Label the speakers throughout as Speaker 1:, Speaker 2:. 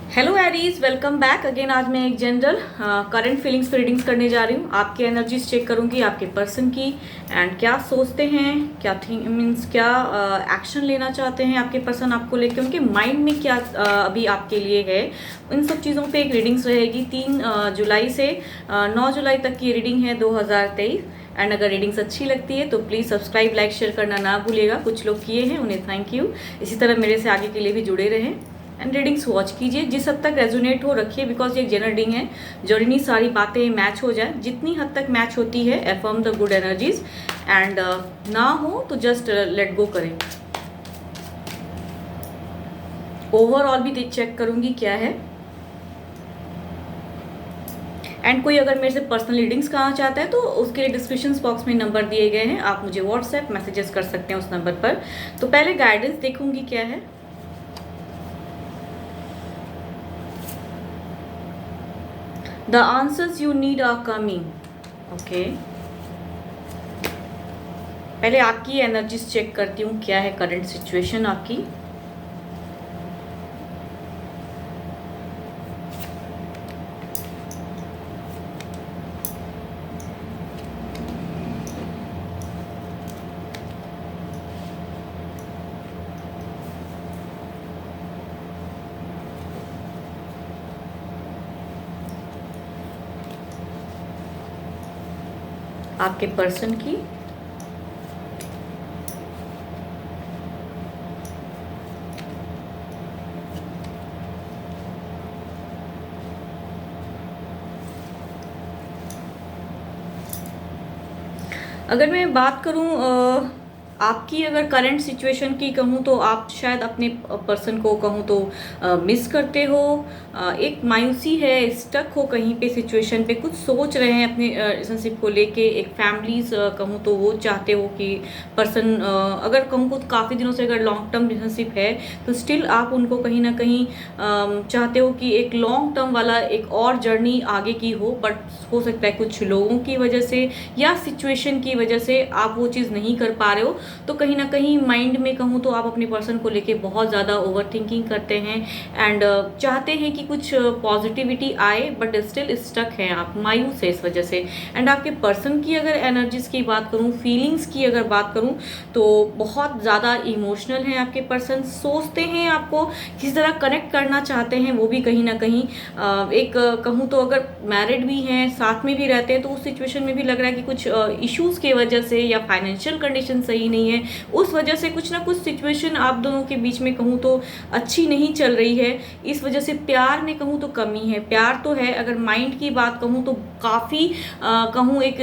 Speaker 1: Hello Aries, welcome back again. आज मैं एक जनरल करंट फीलिंग्स पे रीडिंग्स करने जा रही हूँ। आपकी एनर्जीज चेक करूँगी आपके पर्सन की एंड क्या सोचते हैं, क्या थिंक मीन्स क्या एक्शन लेना चाहते हैं आपके पर्सन आपको लेके, उनके माइंड में क्या अभी आपके लिए है। इन सब चीज़ों पे एक रीडिंग्स रहेगी 3 जुलाई से 9 जुलाई तक की रीडिंग है 2023। एंड अगर रीडिंग्स अच्छी लगती है तो प्लीज़ सब्सक्राइब लाइक शेयर करना ना भूलिएगा। कुछ लोग किए हैं, उन्हें थैंक यू। इसी तरह मेरे से आगे के लिए भी जुड़े रहें एंड रीडिंग्स वॉच कीजिए। जिस हद तक रेजोनेट हो रखिए, बिकॉज ये एक जनरल रीडिंग है। जरूरी सारी बातें मैच हो जाए, जितनी हद तक मैच होती है affirm the good energies and ना हो तो जस्ट लेट गो करें। ओवरऑल भी चेक करूंगी क्या है। एंड कोई अगर मेरे से पर्सनल रीडिंग्स करना चाहता है तो उसके लिए डिस्क्रिप्शन बॉक्स में नंबर दिए गए हैं, आप मुझे व्हाट्सएप मैसेजेस कर सकते हैं उस नंबर पर। तो पहले गाइडेंस देखूंगी क्या है। The answers you need are coming. Okay. पहले आपकी एनर्जीज चेक करती हूँ क्या है करंट सिचुएशन आपकी। आपके पर्सन की अगर मैं बात करूं आपकी अगर करंट सिचुएशन की कहूँ तो आप शायद अपने पर्सन को कहूँ तो मिस करते हो। एक मायूसी है, स्टक हो कहीं पे सिचुएशन पे, कुछ सोच रहे हैं अपने रिलेशनशिप को लेके। एक फैमिलीज कहूँ तो वो चाहते हो कि पर्सन अगर कहूँ तो काफ़ी दिनों से अगर लॉन्ग टर्म रिलेशनशिप है तो स्टिल आप उनको कहीं ना कहीं चाहते हो कि एक लॉन्ग टर्म वाला एक और जर्नी आगे की हो। बट हो सकता है कुछ लोगों की वजह से या सिचुएशन की वजह से आप वो चीज़ नहीं कर पा रहे हो। तो कहीं ना कहीं माइंड में कहूँ तो आप अपने पर्सन को लेके बहुत ज़्यादा ओवर थिंकिंग करते हैं एंड चाहते हैं कि कुछ पॉजिटिविटी आए, बट स्टिल स्टक हैं आप, मायूस है इस वजह से। एंड आपके पर्सन की अगर एनर्जीज की बात करूँ, फीलिंग्स की अगर बात करूँ तो बहुत ज़्यादा इमोशनल हैं आपके पर्सन। सोचते हैं आपको किस तरह कनेक्ट करना चाहते हैं, वो भी कहीं ना कहीं एक कहूँ तो अगर मैरिड भी हैं, साथ में भी रहते हैं, तो उस सिचुएशन में भी लग रहा है कि कुछ इश्यूज़ की वजह से या फाइनेंशियल कंडीशन सही नहीं है, उस वजह से कुछ ना कुछ सिचुएशन आप दोनों के बीच में कहूँ तो अच्छी नहीं चल रही है। इस वजह से प्यार में कहूँ तो कमी है। प्यार तो है, अगर माइंड की बात कहूँ तो काफ़ी कहूँ एक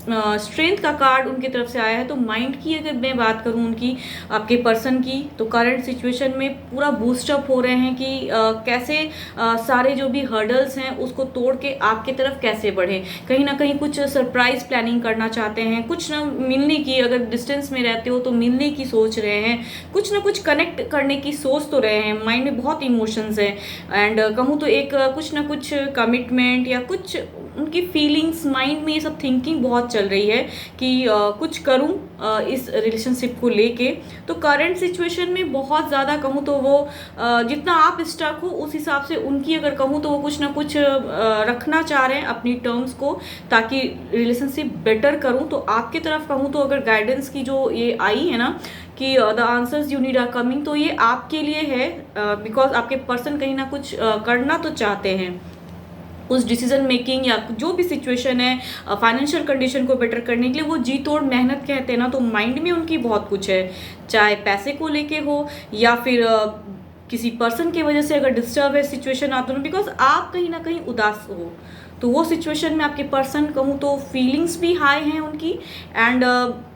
Speaker 1: स्ट्रेंथ का कार्ड उनकी तरफ से आया है। तो माइंड की अगर मैं बात करूं उनकी, आपके पर्सन की, तो करंट सिचुएशन में पूरा बूस्टअप हो रहे हैं कि कैसे सारे जो भी हर्डल्स हैं उसको तोड़ के आपके तरफ कैसे बढ़े। कहीं ना कहीं कुछ सरप्राइज प्लानिंग करना चाहते हैं, कुछ ना मिलने की, अगर डिस्टेंस में रहते हो तो मिलने की सोच रहे हैं, कुछ ना कुछ कनेक्ट करने की सोच तो रहे हैं। माइंड में बहुत इमोशंस हैं एंड कहूँ तो एक कुछ ना कुछ कमिटमेंट या कुछ उनकी फीलिंग्स, माइंड में ये सब थिंकिंग बहुत चल रही है कि कुछ करूं इस रिलेशनशिप को लेके। तो करंट सिचुएशन में बहुत ज़्यादा कहूँ तो वो जितना आप स्टक हो उस हिसाब से उनकी अगर कहूँ तो वो कुछ ना कुछ रखना चाह रहे हैं अपनी टर्म्स को, ताकि रिलेशनशिप बेटर करूं। तो आपकी तरफ कहूँ तो अगर गाइडेंस की जो ये आई है ना कि the answers you need are coming, तो ये आपके लिए है। बिकॉज आपके पर्सन कहीं ना कुछ करना तो चाहते हैं, उस डिसीजन मेकिंग या जो भी सिचुएशन है, फाइनेंशियल कंडीशन को बेटर करने के लिए वो जी तोड़ मेहनत कहते हैं ना। तो माइंड में उनकी बहुत कुछ है, चाहे पैसे को लेके हो या फिर किसी पर्सन की वजह से अगर डिस्टर्ब है सिचुएशन आप दोनों, बिकॉज आप कहीं ना कहीं उदास हो। तो वो सिचुएशन में आपके पर्सन कहूँ तो फीलिंग्स भी हाई हैं उनकी एंड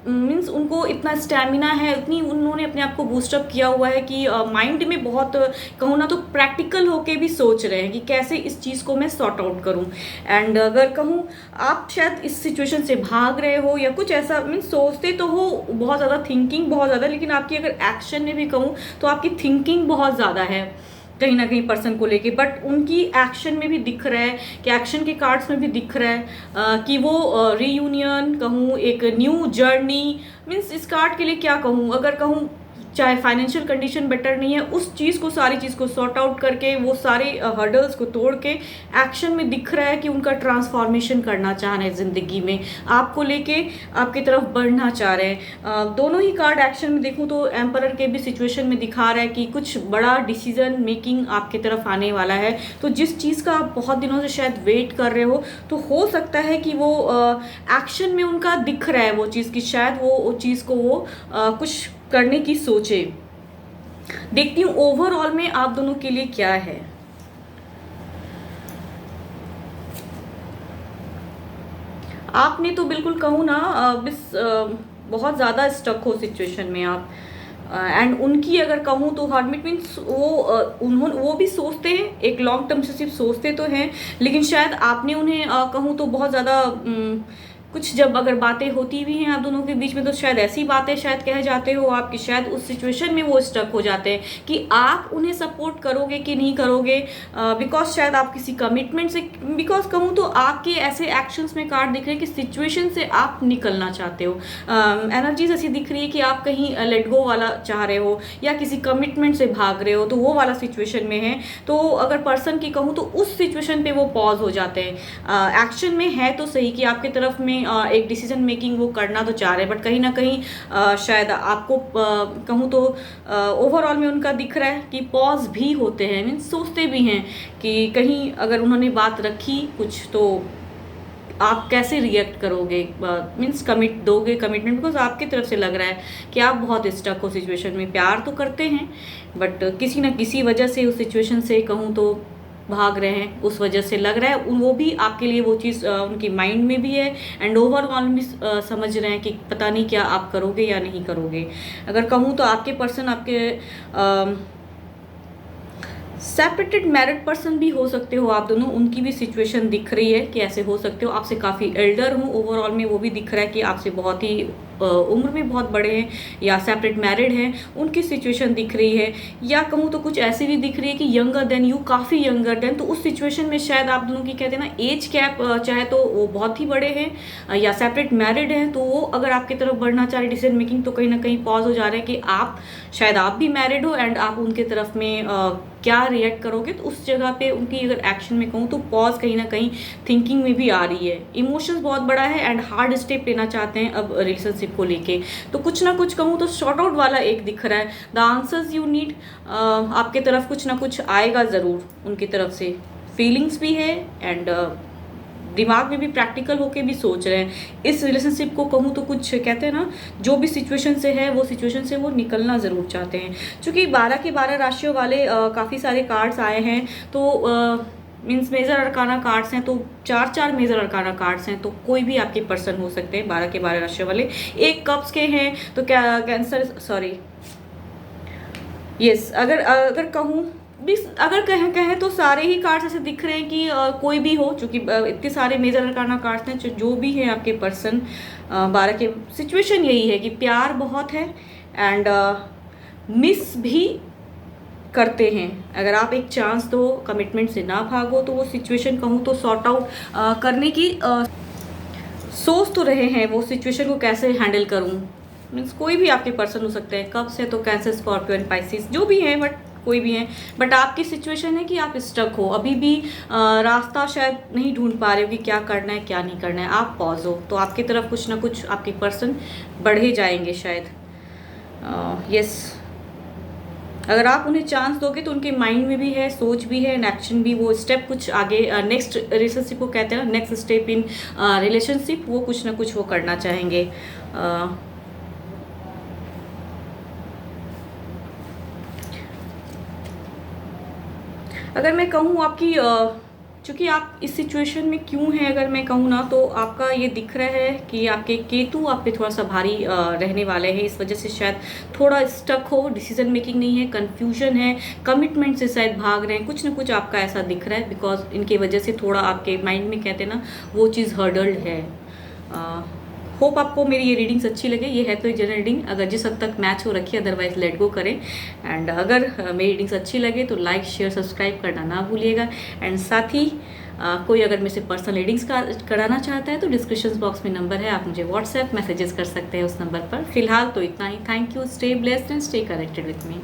Speaker 1: मीन्स उनको इतना स्टैमिना है, इतनी उन्होंने अपने आप को बूस्टअप किया हुआ है कि माइंड में बहुत कहूँ ना तो प्रैक्टिकल होके भी सोच रहे हैं कि कैसे इस चीज़ को मैं सॉर्ट आउट करूँ। एंड अगर कहूँ आप शायद इस सिचुएशन से भाग रहे हो या कुछ ऐसा, मीन्स सोचते तो हो बहुत ज़्यादा, थिंकिंग बहुत ज़्यादा, लेकिन आपकी अगर एक्शन में भी कहूँ तो आपकी थिंकिंग बहुत ज़्यादा है कहीं ना कहीं पर्सन को लेके। बट उनकी एक्शन में भी दिख रहा है कि एक्शन के कार्ड्स में भी दिख रहा है कि वो रीयूनियन कहूँ, एक न्यू जर्नी, मीन्स इस कार्ड के लिए क्या कहूँ, अगर कहूँ चाहे फाइनेंशियल कंडीशन बेटर नहीं है, उस चीज़ को, सारी चीज़ को सॉर्ट आउट करके, वो सारे हर्डल्स को तोड़ के एक्शन में दिख रहा है कि उनका ट्रांसफॉर्मेशन करना चाह रहे हैं ज़िंदगी में, आपको लेके आपकी तरफ बढ़ना चाह रहे हैं। दोनों ही कार्ड एक्शन में देखूँ तो एम्परर के भी सिचुएशन में दिखा रहा है कि कुछ बड़ा डिसीजन मेकिंग आपकी तरफ आने वाला है। तो जिस चीज़ का आप बहुत दिनों से शायद वेट कर रहे हो, तो हो सकता है कि वो एक्शन में उनका दिख रहा है वो चीज़ की, शायद वो चीज़ को वो कुछ करने की सोचे। देखती हूँ ओवरऑल में आप दोनों के लिए क्या है। आपने तो बिल्कुल कहूँ ना बहुत ज़्यादा स्टक हो सिचुएशन में आप, एंड उनकी अगर कहूँ तो हर्मिट मीन्स वो भी सोचते हैं, एक लॉन्ग टर्म से सिर्फ सोचते तो हैं, लेकिन शायद आपने उन्हें कहूँ तो बहुत ज़्यादा कुछ जब अगर बातें होती भी हैं आप दोनों के बीच में, तो शायद ऐसी बातें शायद कह जाते हो आपकी, शायद उस सिचुएशन में वो स्टक हो जाते हैं कि आप उन्हें सपोर्ट करोगे कि नहीं करोगे, बिकॉज शायद आप किसी कमिटमेंट से, बिकॉज कहूँ तो आपके ऐसे एक्शंस में कार्ड दिख रहे हैं कि सिचुएशन से आप निकलना चाहते हो। एनर्जीज ऐसी दिख रही है कि आप कहीं लेट गो वाला चाह रहे हो या किसी कमिटमेंट से भाग रहे हो, तो वो वाला सिचुएशन में है। तो अगर पर्सन की कहूँ तो उस सिचुएशन पे वो पॉज हो जाते हैं। एक्शन में है तो सही कि आपके तरफ में एक डिसीजन मेकिंग वो करना तो चाह रहे हैं, बट कहीं ना कहीं शायद आपको कहूँ तो ओवरऑल में उनका दिख रहा है कि पॉज भी होते हैं, मीन्स सोचते भी हैं कि कहीं अगर उन्होंने बात रखी कुछ तो आप कैसे रिएक्ट करोगे, मीन्स कमिट दोगे कमिटमेंट, बिकॉज आपकी तरफ से लग रहा है कि आप बहुत स्टक हो सिचुएशन में। प्यार तो करते हैं बट किसी न किसी वजह से उस सिचुएशन से कहूँ तो भाग रहे हैं, उस वजह से लग रहा है वो भी आपके लिए वो चीज़ उनकी माइंड में भी है, एंड ओवरऑल भी समझ रहे हैं कि पता नहीं क्या आप करोगे या नहीं करोगे। अगर कहूँ तो आपके पर्सन आपके सेपरेटेड मैरिड पर्सन भी हो सकते हो आप दोनों, उनकी भी सिचुएशन दिख रही है कि ऐसे हो सकते हो। आपसे काफ़ी एल्डर हो ओवरऑल में, वो भी दिख रहा है कि आपसे बहुत ही उम्र में बहुत बड़े हैं या सेपरेट मैरिड हैं, उनकी सिचुएशन दिख रही है। या कहूँ तो कुछ ऐसी भी दिख रही है कि यंगर देन यू, काफ़ी यंगर देन, तो उस सिचुएशन में शायद आप दोनों की कहते हैं ना एज गैप, चाहे तो वो बहुत ही बड़े हैं या सेपरेट मैरिड हैं, तो वो अगर आपकी तरफ बढ़ना चाह रहे डिसीजन मेकिंग, तो कहीं ना कहीं पॉज हो जा रहा है कि आप शायद आप भी मैरिड हो एंड आप उनके तरफ में क्या रिएक्ट करोगे। तो उस जगह पे उनकी अगर एक्शन में कहूँ तो पॉज कहीं ना कहीं थिंकिंग में भी आ रही है। इमोशंस बहुत बड़ा है एंड हार्ड स्टेप लेना चाहते हैं अब रिलेशनशिप को लेके, तो कुछ ना कुछ कहूँ तो शॉर्ट आउट वाला एक दिख रहा है। द आंसर्स यू नीड, आपके तरफ कुछ ना कुछ आएगा ज़रूर उनकी तरफ से, फीलिंग्स भी है एंड दिमाग में भी प्रैक्टिकल होके भी सोच रहे हैं इस रिलेशनशिप को। कहूँ तो कुछ कहते हैं ना, जो भी सिचुएशन से है वो सिचुएशन से वो निकलना ज़रूर चाहते हैं। क्योंकि 12 के 12 राशियों वाले काफ़ी सारे कार्ड्स आए हैं, तो मीन्स मेजर अरकाना कार्ड्स हैं, तो 4 मेजर अरकाना कार्ड्स हैं, तो कोई भी आपके पर्सन हो सकते हैं 12 के 12 राशियों वाले। एक कप्स के हैं तो क्या कैंसर, सॉरी यस, अगर कहूँ भी, अगर कहें तो सारे ही कार्ड्स ऐसे दिख रहे हैं कि कोई भी हो, चूँकि इतने सारे मेजर अरकाना कार्ड्स हैं, जो भी हैं आपके पर्सन 12 के, सिचुएशन यही है कि प्यार बहुत है एंड मिस भी करते हैं। अगर आप एक चांस दो, कमिटमेंट से ना भागो, तो वो सिचुएशन कहूँ तो सॉर्ट आउट करने की सोच तो रहे हैं, वो सिचुएशन को कैसे हैंडल करूँ। मीन्स कोई भी आपके पर्सन हो सकते हैं, कब से तो कैंसर, स्कॉर्पियो एंड पाइसिस, जो भी हैं, बट कोई भी हैं, बट आपकी सिचुएशन है कि आप स्टक हो, अभी भी रास्ता शायद नहीं ढूंढ पा रहे हो कि क्या करना है क्या नहीं करना है, आप पॉज हो, तो आपकी तरफ कुछ ना कुछ आपके पर्सन बढ़े जाएंगे शायद। यस, अगर आप उन्हें चांस दोगे तो उनके माइंड में भी है, सोच भी है एंड एक्शन भी, वो स्टेप कुछ आगे नेक्स्ट रिलेशनशिप को कहते हैं, नेक्स्ट स्टेप इन रिलेशनशिप, वो कुछ ना कुछ वो करना चाहेंगे। अगर मैं कहूँ आपकी चूँकि आप इस सिचुएशन में क्यों हैं, अगर मैं कहूँ ना, तो आपका ये दिख रहा है कि आपके केतु आप पे थोड़ा सा भारी रहने वाले हैं, इस वजह से शायद थोड़ा स्टक हो, डिसीजन मेकिंग नहीं है, कंफ्यूजन है, कमिटमेंट से शायद भाग रहे हैं, कुछ ना कुछ आपका ऐसा दिख रहा है, बिकॉज इनके वजह से थोड़ा आपके माइंड में कहते हैं ना वो चीज़ हर्डल्ड है। होप आपको मेरी ये रीडिंग्स अच्छी लगे। ये है तो एक जनरल रीडिंग, अगर जिस हद तक मैच हो रखी है, अदरवाइज लेट गो करें। एंड अगर मेरी रीडिंग्स अच्छी लगे तो लाइक शेयर सब्सक्राइब करना ना भूलिएगा। एंड साथ ही कोई अगर मेरे से पर्सनल रीडिंग्स कराना चाहता है तो डिस्क्रिप्शन बॉक्स में नंबर है, आप मुझे व्हाट्सएप मैसेजेस कर सकते हैं उस नंबर पर। फिलहाल तो इतना ही। Thank you, stay blessed and stay connected with me.